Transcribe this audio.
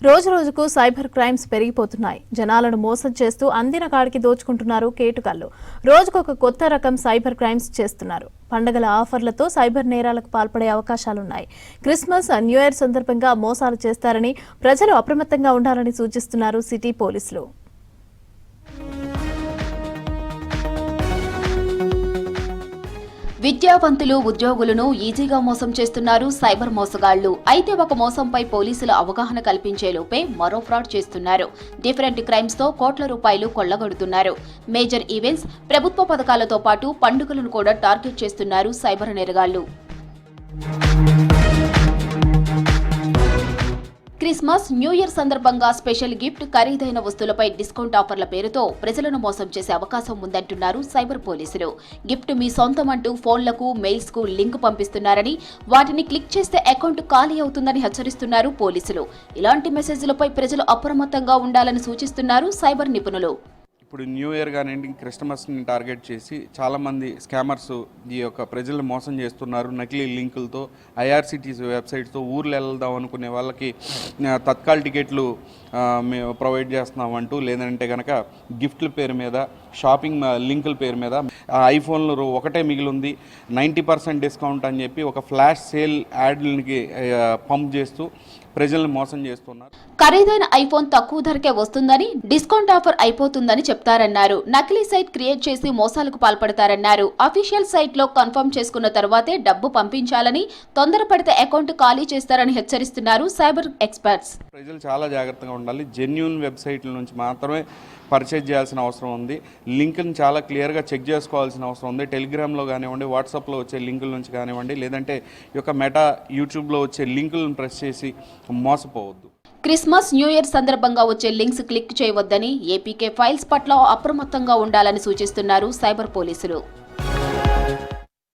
రోజు రోజుకు cyber crimes పెరిగిపోతున్నాయి. జనాలను మోసం చేస్తూ అందిన కాడికి దోచుకుంటున్నారు కేటుగాళ్లు. రోజుకొక కొత్త రకం సైబర్ క్రైమ్స్ చేస్తున్నారు. పండగల ఆఫర్లతో సైబర్ నేరాలకు పాల్పడే అవకాశాలున్నాయి. క్రిస్మస్, న్యూ ఇయర్ సందర్భంగా మోసాలు చేస్తారని ప్రజలు అప్రమత్తంగా ఉండాలని సూచిస్తున్నారు సిటీ పోలీసులు. విద్యావంతులు, ఉద్యోగులను ఈజీగా మోసం చేస్తున్నారు సైబర్ మోసగాళ్లు. అయితే ఒక మోసంపై పోలీసులు అవగాహన కల్పించే లోపే మరో ఫ్రాడ్ చేస్తున్నారు. డిఫరెంట్ క్రైమ్స్ తో కోట్ల రూపాయలు కొల్లగొడుతున్నారు. మేజర్ ఈవెంట్స్, ప్రభుత్వ పథకాలతో పాటు పండుగలను కూడా టార్గెట్ చేస్తున్నారు సైబర్ నేరగాళ్లు. క్రిస్మస్, న్యూ ఇయర్ సందర్భంగా స్పెషల్ గిఫ్ట్, ఖరీదైన వస్తువులపై డిస్కౌంట్ ఆఫర్ల పేరుతో ప్రజలను మోసం చేసే అవకాశం ఉందంటున్నారు సైబర్ పోలీసులు. గిఫ్ట్ మీ సొంతం అంటూ ఫోన్లకు, మెయిల్స్ కు లింక్ పంపిస్తున్నారని, వాటిని క్లిక్ చేస్తే అకౌంట్ ఖాళీ అవుతుందని హెచ్చరిస్తున్నారు పోలీసులు. ఇలాంటి మెసేజ్లపై ప్రజలు అప్రమత్తంగా ఉండాలని సూచిస్తున్నారు సైబర్ నిపుణులు. ఇప్పుడు న్యూ ఇయర్ కానివ్వండి, క్రిస్మస్ని టార్గెట్ చేసి చాలామంది స్కామర్స్ ఈ యొక్క ప్రజలు మోసం చేస్తున్నారు. నకిలీ లింకులతో, ఐఆర్సిటీసీ వెబ్సైట్స్తో ఊర్లు వెళ్దాం అనుకునే వాళ్ళకి తత్కాల్ టికెట్లు మేము ప్రొవైడ్ చేస్తున్నామంటూ, లేదంటే కనుక గిఫ్ట్ల పేరు మీద, షాపింగ్ లింకుల పేరు మీద ఐఫోన్లు ఒకటే మిగిలింది 90% డిస్కౌంట్ అని చెప్పి ఒక ఫ్లాష్ సేల్ యాడ్లకి పంప్ చేస్తూ ప్రజల్ని మోసం చేస్తున్నారు. ఖరీదైన ఐఫోన్ తక్కువ ధరకే వస్తుందని, డిస్కౌంట్ ఆఫర్ అయిపోతుందని చెప్తారన్నారు. నకిలీ సైట్ క్రియేట్ చేసి మోసాలకు పాల్పడతారన్నారు. అఫీషియల్ సైట్ లో కన్ఫర్మ్ చేసుకున్న తర్వాతే డబ్బు పంపించాలని, తొందరపడితే అకౌంట్ ఖాళీ చేస్తారని హెచ్చరిస్తున్నారు సైబర్ ఎక్స్పర్ట్స్. ప్రజలు చాలా జాగ్రత్తగా ఉండాలి. జెన్యూన్ వెబ్సైట్ల నుంచి మాత్రమే పర్చేజ్ చేయాల్సిన అవసరం ఉంది. లింక్ని చాలా క్లియర్గా చెక్ చేసుకోవాల్సిన అవసరం ఉంది. టెలిగ్రామ్లో కానివ్వండి, వాట్సాప్లో వచ్చే లింకుల నుంచి కానివ్వండి, లేదంటే ఈ యొక్క మెటా యూట్యూబ్లో వచ్చే లింకులను ప్రెస్ చేసి మోసపోవద్దు. క్రిస్మస్, న్యూ ఇయర్ సందర్భంగా వచ్చే లింక్స్ క్లిక్ చేయవద్దని, ఏపీకే ఫైల్స్ పట్ల అప్రమత్తంగా ఉండాలని సూచిస్తున్నారు సైబర్ పోలీసులు.